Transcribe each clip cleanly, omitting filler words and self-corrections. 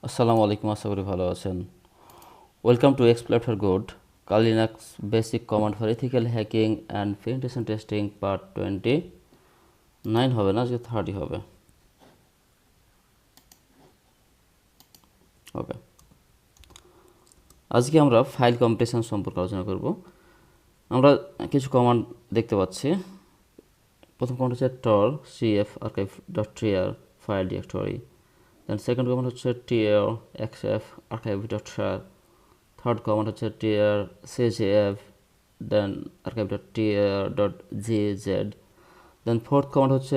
আসসালামু আলাইকুম, আশা করি ভালো আছেন। Welcome to explore for good, Kali Linux basic command for ethical hacking and penetration testing part 29 হবে না, আজকে 30 হবে। ওকে, আজকে আমরা ফাইল কম্প্রেশন সম্পর্কে আলোচনা করব। আমরা কিছু কমান্ড দেখতে পাচ্ছি। প্রথম কমান্ড হচ্ছে tar cf archive dot tr file directory. Then second command হচ্ছে tr xf archive dot share। Third command হচ্ছে tr cjf then archive.tr.gz। Then fourth command হচ্ছে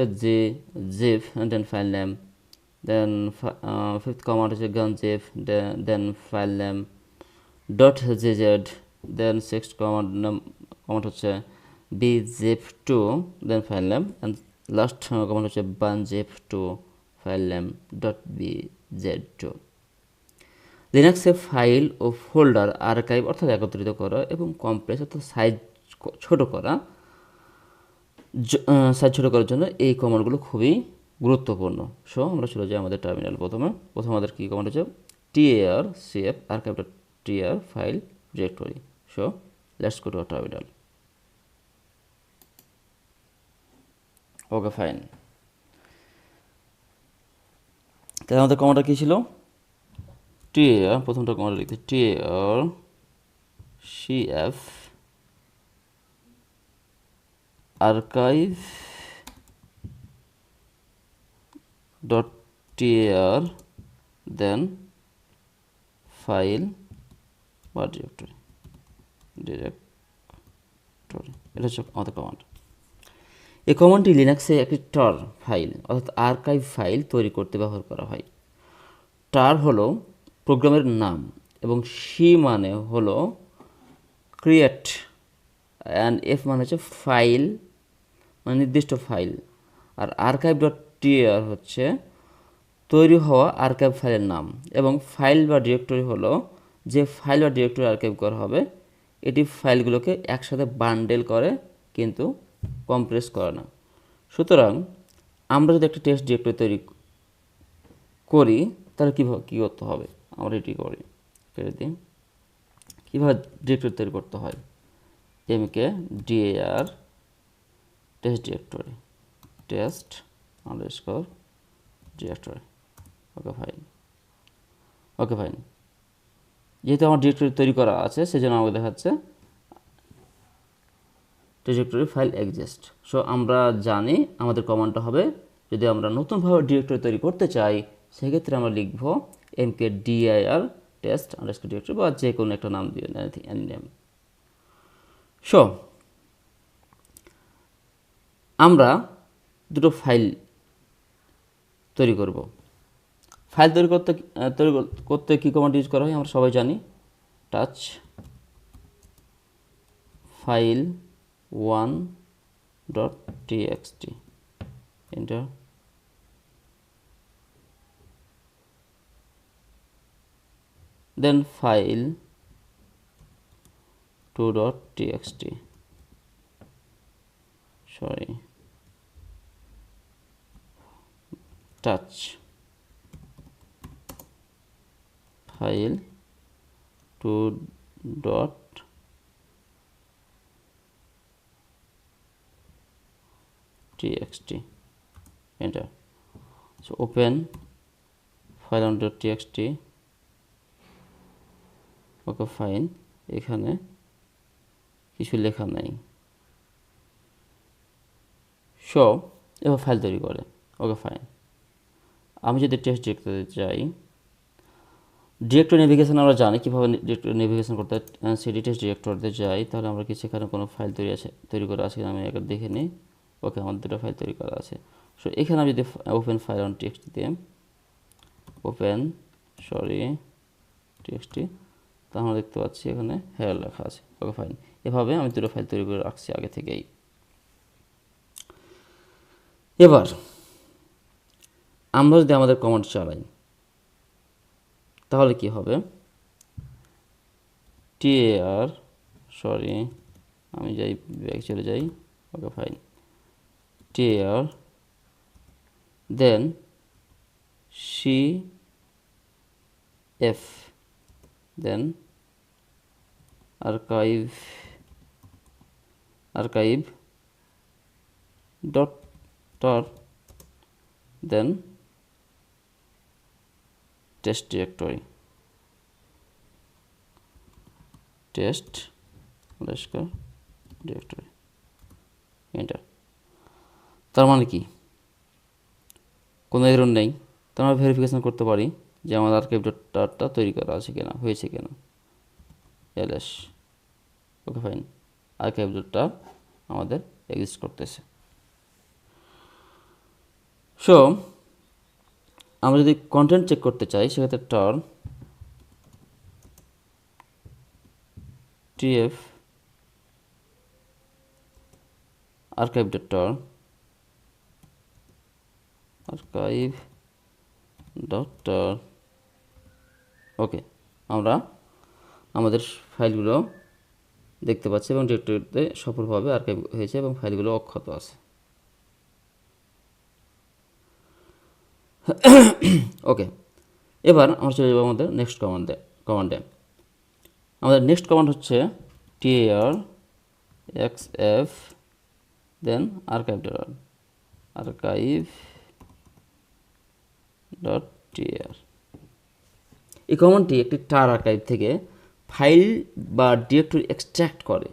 zip then file name. Then fifth command হচ্ছে gunzip then file name .gz। Then sixth command হচ্ছে bzip2 then file name. And last command হচ্ছে bunzip2 file name .bz2। লিনাক্সে file ও folder archive অর্থাৎ একত্রিত করা এবং compress অর্থাৎ ছোট করা সাইজ ছোট করার জন্য এই কমান্ডগুলো খুবই গুরুত্বপূর্ণ। সো আমরা চলে যাই আমাদের টার্মিনাল। প্রথমে আমাদের কি কমান্ড হচ্ছে tar cf archive dot tr file directory. So let's go to our terminal. Okay fine, তাহলে আমাদের কমান্ডটা কী ছিল? tar, প্রথমটা কমান্ড লিখতে tar cf archive dot tr then file বা ডিরেক্টরি এটা হচ্ছে আমাদের কমান্ড। এই কমান্ডটি লিনাক্সে একটি টার ফাইল অর্থাৎ আর্কাইভ ফাইল তৈরি করতে ব্যবহার করা হয়। টার হলো প্রোগ্রামের নাম এবং সি মানে হলো ক্রিয়েট অ্যান্ড এফ মানে হচ্ছে ফাইল মানে নির্দিষ্ট ফাইল, আর আর্কাইভ ডট টিআর হচ্ছে তৈরি হওয়া আর্কাইভ ফাইলের নাম, এবং ফাইল বা ডিরেক্টরি হলো যে ফাইল বা ডিরেক্টরি আর্কাইভ করা হবে। এটি ফাইলগুলোকে একসাথে বান্ডেল করে কিন্তু কম্প্রেস করে না। সুতরাং আমরা যদি একটা টেস্ট ডিরেক্টরি তৈরি করি তাহলে কী করতে হবে? আমরা এটি করি, কেটে দিই। কীভাবে ডিরেক্টরি তৈরি করতে হয়? mk dir test directory test underscore directory. Okay fine, যেহেতু আমার ডিরেক্টরি তৈরি করা আছে সেজন্য আমাকে দেখাচ্ছে ডিরেক্টরি ফাইল এক্সিস্ট। সো আমরা জানি আমাদের কমান্ডটা হবে, যদি আমরা নতুনভাবে ডিরেক্টরি তৈরি করতে চাই সেক্ষেত্রে আমরা লিখব mkdir টেস্ট আন্ডারস্কোর ডিরেক্টরি বা যে কোনো একটা নাম দিয়ে এনি নেম। সো আমরা দুটো ফাইল তৈরি করব। ফাইল তৈরি করতে কী কমান্ড ইউজ করা হয় আমরা সবাই জানি। Touch file 1.txt enter. Then file 2.txt touch file 2.txt enter. So open file 1.txt. Okay fine, এখানে কিছু লেখা নাই। সো এবার ফাইল তৈরি করে। ওকে ফাইন, আমি যদি টেস্ট ডিরেক্টরিতে যাই, ডিরেক্টরি নেভিগেশন আমরা জানি কীভাবে ডিরেক্টরি নেভিগেশন করতে হয়। সিডি টেস্ট ডিরেক্টরিতে যাই, তাহলে আমরা কি সেখানে কোনো ফাইল তৈরি করা আছে আমি একবার দেখে নিই। ওকে, আমার দুটো ফাইল তৈরি করা আছে। সো এখানে আমি যদি ওপেন ফাইল অন টিএক্সটি দিয়ে টিএক্সটি, তাহলে আমরা দেখতে পাচ্ছি এখানে হেয়ার লেখা আছে। ওকে ফাইন, এভাবে আমি দুটো ফাইল তৈরি করে রাখছি আগে থেকেই। এবার আমরা যদি আমাদের কমান্ড চালাই তাহলে কি হবে? আমি ব্যাক চলে যাই। ওকে ফাইন, দেন f, then archive dot tar, then test directory, test underscore directory, enter. তার মানে কি, কোনো এরর নেই, তো আমরা ভেরিফিকেশন করতে পারি যে আমাদের আর্কাইভ ডট টারটা তৈরি করা আছে কিনা, হয়েছে কিনা। ls, okay fine, archive dot টার আমাদের এক্সিস্ট করতেছে। সো আমরা যদি কন্টেন্ট চেক করতে চাই সেক্ষেত্রে টার tf archive dot tar, archive dot tar, ওকে, আমরা আমাদের ফাইলগুলো দেখতে পাচ্ছি এবং ডিরেক্টরিতে সফলভাবে আর্কাইভ হয়েছে এবং ফাইলগুলো অক্ষত আছে। ওকে, এবার আমরা চলে যাবো আমাদের নেক্সট কমান্ডে। আমাদের নেক্সট কমান্ড হচ্ছে tar xf দেন archive dot tr। এই কমান্ডটি একটি টার আর্কাইভ থেকে ফাইল বা ডিরেক্টরি এক্সট্র্যাক্ট করে।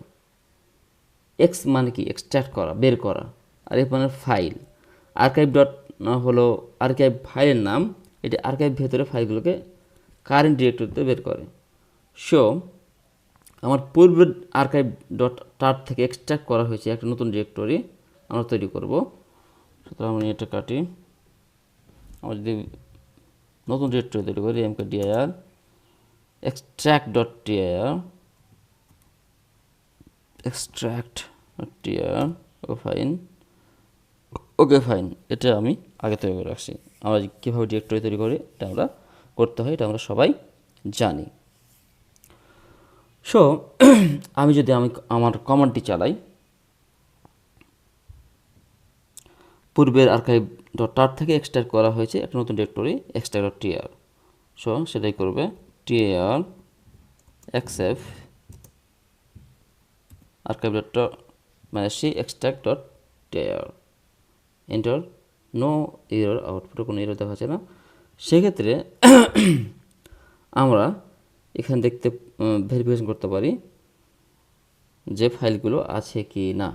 এক্স মানে কি, এক্সট্র্যাক্ট করা, বের করা, আর এফ মানে ফাইল। আর্কাইভ ডট হলো আর্কাইভ ফাইলের নাম, এটি আর্কাইভ ভেতরে ফাইলগুলোকে কারেন্ট ডিরেক্টরিতে বের করে। সো আমার পূর্বের আর্কাইভ ডট টার থেকে এক্সট্র্যাক্ট করা হয়েছে একটা নতুন ডিরেক্টরি আমরা তৈরি করব। সুতরাং আমি এটা কাটি, আমরা যদি নতুন ডিরেক্টরি তৈরি করি mkdir extract dot tr, ওকে ফাইন, এটা আমি আগে তৈরি করে রাখছি। আমরা কীভাবে ডিরেক্টরি তৈরি করি এটা আমরা করতে হয়, এটা আমরা সবাই জানি। সো আমি যদি আমার কমান্ডটি চালাই, পূর্বের আর্কাইভ ডট টার থেকে এক্সট্রাক্ট করা হয়েছে একটা নতুন directory extract dot tr। So সেটাই করবে tr xf archive dot মানে C extract dot tr, enter. No error, আউটপুটে কোনো এরর দেখা যাচ্ছে না। সেক্ষেত্রে আমরা এখানে দেখতে ভেরিফিকেশন করতে পারি যে ফাইলগুলো আছে কি না।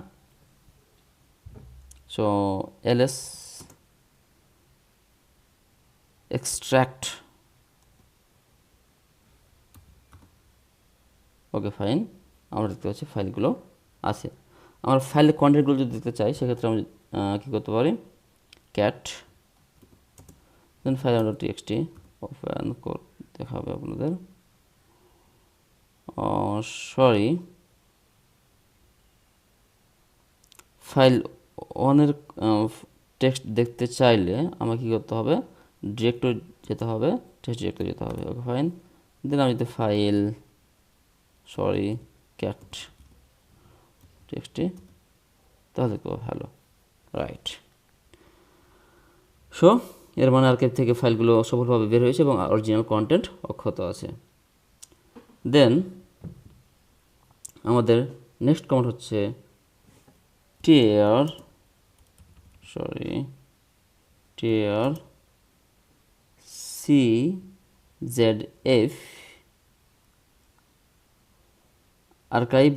So ls extract, okay fine, আমরা দেখতে পাচ্ছি ফাইলগুলো আছে। আমরা ফাইলের কন্টেন্টগুলো যদি দেখতে চাই সেক্ষেত্রে আমরা কী করতে পারি, ক্যাট দেন file.txt ওপেন দেখাবে আপনাদের, সরি, ফাইল ওয়ানের টেক্সট দেখতে চাইলে আমাকে কী করতে হবে, ডিরেক্টরি যেতে হবে, টেক্সট ডিরেক্টরি যেতে হবে। ওকে ফাইন, দেন আমি যদি ফাইল ক্যাট টেক্সটি, তাহলে দেখতে পাবো হ্যালো, রাইট। সো এর মানে আর্কাইভ থেকে ফাইলগুলো সফলভাবে বের হয়েছে এবং অরিজিনাল কন্টেন্ট অক্ষত আছে। দেন আমাদের নেক্সট কমান্ড হচ্ছে tr czf archive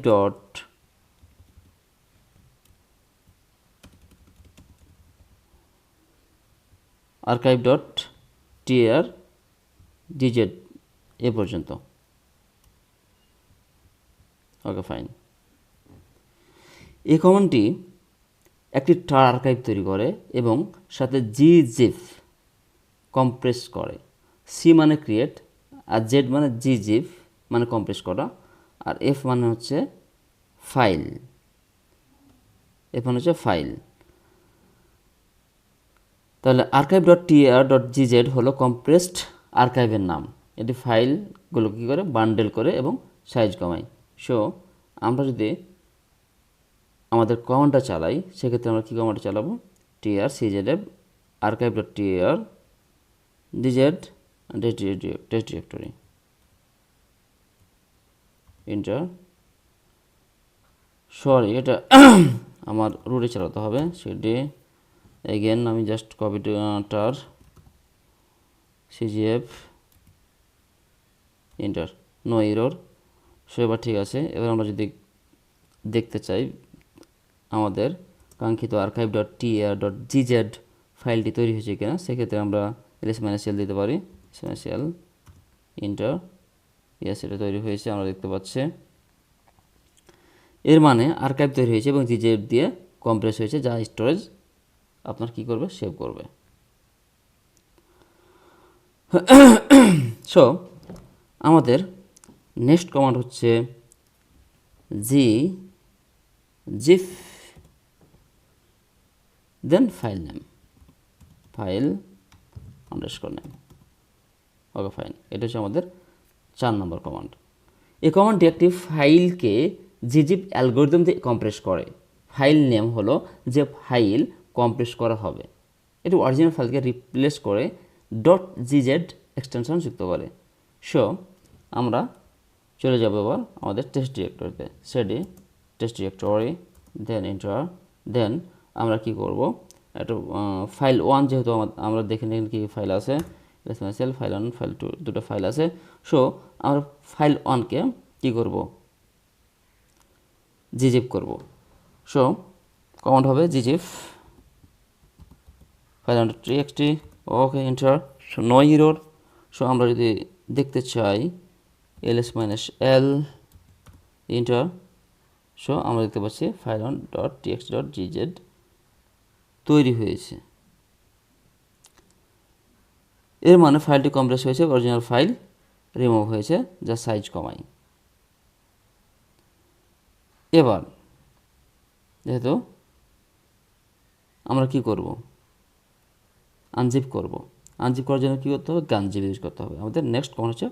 dot tr dz এ পর্যন্ত। ওকে ফাইন, এই কমান্ডটি একটি টার আর্কাইভ তৈরি করে এবং সাথে gzip কম্প্রেস করে। সি মানে ক্রিয়েট, আর জেড মানে gzip মানে কম্প্রেস করা, আর এফ মানে হচ্ছে ফাইল, তাহলে archive dot tr dot gz হলো কম্প্রেসড আর্কাইভের নাম। এটি ফাইলগুলো কী করে, বান্ডেল করে এবং সাইজ কমায়। সো আমরা যদি আমাদের কমান্ডটা চালাই সেক্ষেত্রে আমরা কী কমান্ডটা চালাবো, tr czf archive dot tr dz test directory enter sorry এটা আমার রুটে চালাতে হবে সেটি এগেন আমি just copy tar CJF enter no error. So এবার ঠিক আছে। এবার আমরা যদি দেখতে চাই আমাদের কাঙ্ক্ষিত আর্কাইভ ডট টিআর ডট জিজেড ফাইলটি তৈরি হয়েছে কিনা, সেক্ষেত্রে আমরা ls-l দিতে পারি। ls-l ইন্টার, ইয়েস এটা তৈরি হয়েছে আমরা দেখতে পাচ্ছি। এর মানে আর্কাইভ তৈরি হয়েছে এবং জিজেড দিয়ে কম্প্রেস হয়েছে, যা স্টোরেজ আপনার কি করবে, সেভ করবে। সো আমাদের নেক্সট কমান্ড হচ্ছে zip then file name, file underscore name. Okay fine, এটা হচ্ছে আমাদের 4 নম্বর কমান্ড। এই কমান্ডটি একটি ফাইলকে জিজিপ অ্যালগরিদম দিয়ে কম্প্রেস করে। ফাইল নেম হলো যে ফাইল কম্প্রেস করা হবে, এটি অরিজিনাল ফাইলকে রিপ্লেস করে ডট জিজেড এক্সটেনশন যুক্ত করে। সো আমরা চলে যাব এবার আমাদের টেস্ট ডিরেক্টরিতে, সেটি টেস্ট ডিরেক্টরি, দেন ইন্টার, দেন আমরা কি করব, একটা ফাইল 1 যেহেতু আমরা দেখে নিন কি ফাইল আছে, ফাইল 1 ফাইল 2 দুটো ফাইল আছে। সো আমরা ফাইল 1কে কি করব, জিজিপ করব। সো কমান্ড হবে জিজিপ ফাইল.txt, okay enter, so no error. So আমরা যদি দেখতে চাই ls-l ইন্টার, সো আমরা দেখতে পাচ্ছি file1.txt.gz তৈরি হয়েছে। এর মানে ফাইলটি কম্প্রেস হয়েছে, অরিজিনাল ফাইল রিমুভ হয়েছে, যা সাইজ কমাই। এবার যেহেতু আমরা কি করব, আনজিপ করব। আনজিপ করার জন্য কী করতে হবে, গানজিপ ইউজ করতে হবে। আমাদের নেক্সট কমান্ড হচ্ছে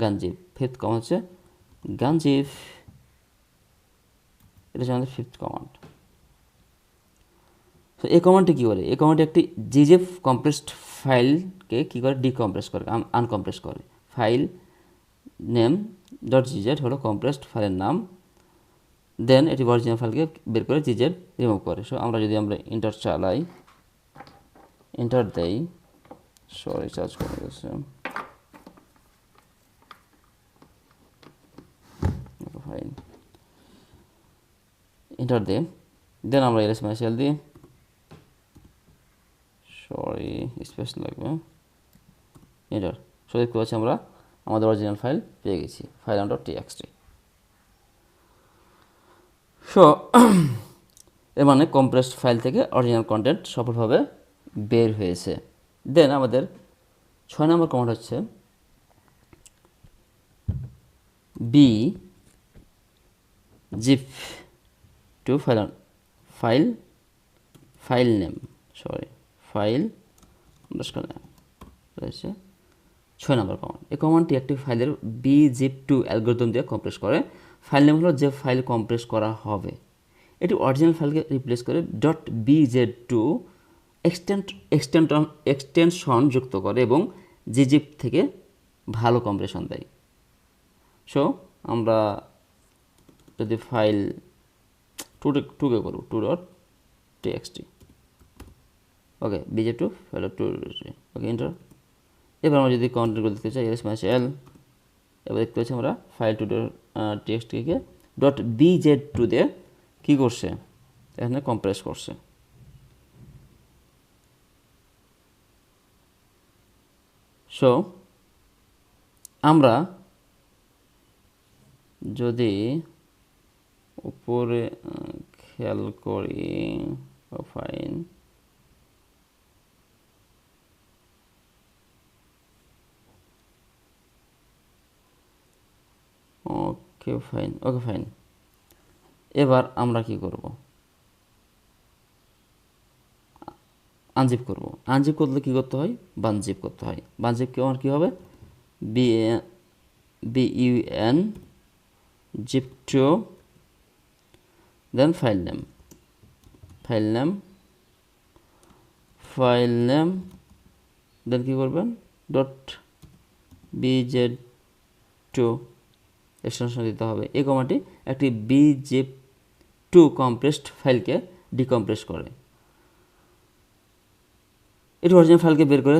গানজিপ, ফিফথ কমান্ড হচ্ছে গানজিপ, এটা হচ্ছে আমাদের ফিফথ কমান্ড। তো এই কমান্ডটি কী করে, এই কমান্ডটি একটি জিজিএফ কম্প্রেসড ফাইলকে কী করে, ডিকম্প্রেস করে, আনকম্প্রেস করে। ফাইল নেম ডট জিজেড হলো কম্প্রেসড ফাইলের নাম, দেন এটি অরিজিনাল ফাইলকে বের করে জিজেড রিমুভ করে। সো আমরা যদি ইন্টার চালাই, ইন্টার দেই, সরি চার্জ করে গেছে, ফাইন ইন্টার দিই, দেন আমরা ls-l দিই, সরি স্পেস লাগবে, ইন্টার। সো দেখতে পাচ্ছি আমরা আমাদের অরিজিনাল ফাইল পেয়ে গেছি, file1.txt। সো এর মানে কম্প্রেসড ফাইল থেকে অরিজিনাল কন্টেন্ট সফলভাবে বের হয়েছে। দেন আমাদের 6 নম্বর কমান্ড হচ্ছে zip two file name, sorry file underscore name রয়েছে 6 নম্বর কমান্ড। এই কমান্ডটি একটি ফাইলের bzip2 অ্যালগরিদম দিয়ে কম্প্রেস করে। ফাইল নেম হলো যে ফাইল কম্প্রেস করা হবে, এটি অরিজিনাল ফাইলকে রিপ্লেস করে .bz2 এক্সটেনশন যুক্ত করে এবং জিজিপ থেকে ভালো কম্প্রেশন দেয়। সো আমরা যদি ফাইল 2কে করব 2.txt, ওকে bz2 ফাইল 2, ওকে ইন্টার। এবার আমরা যদি কন্টেন্টগুলো দেখতে চাই ls-l, এবার দেখতে পাচ্ছি আমরা ফাইল 2.txt-কে .bz2 দিয়ে কী করছে, এখানে কম্প্রেস করছে। সো আমরা যদি উপরে খেয়াল করি, ফাইন ওকে ফাইন। এবার আমরা কি করব, আনজিপ করব। আনজিপ করলে কি করতে হয়, বানজিপ করতে হয়। বানজিপ আমার কী হবে, bun zip2 then file name then কী করবেন, bz2 এক্সটেনশন দিতে হবে। এই কমান্ডটি একটি bz2 কম্প্রেসড ফাইলকে ডিকম্প্রেস করে। এটি অরিজিনাল ফাইলকে বের করে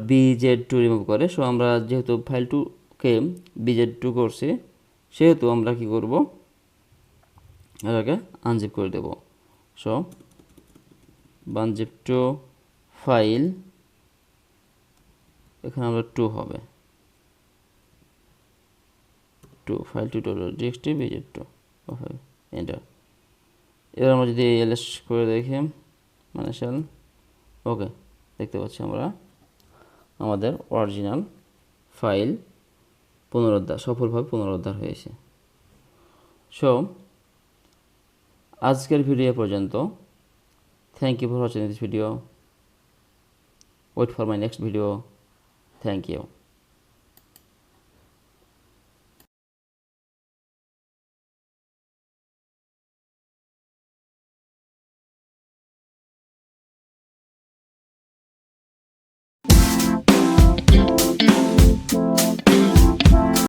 .bz2 রিমুভ করে। সো আমরা যেহেতু ফাইল 2কে bz2 করছি, সেহেতু আমরা কি করব, এটাকে আনজিপ করে দেব। সো unzip2 ফাইল, এখানে আমরা 2 হবে, 2 ফাইল 2.txt bz2 এন্টার। এবার আমরা যদি ls করে দেখি, মানে শেল, ওকে, দেখতে পাচ্ছি আমরা আমাদের অরিজিনাল ফাইল সফলভাবে পুনরুদ্ধার হয়েছে। সো আজকের ভিডিও পর্যন্ত। Thank you for watching this video. Wait for my next video. Thank you.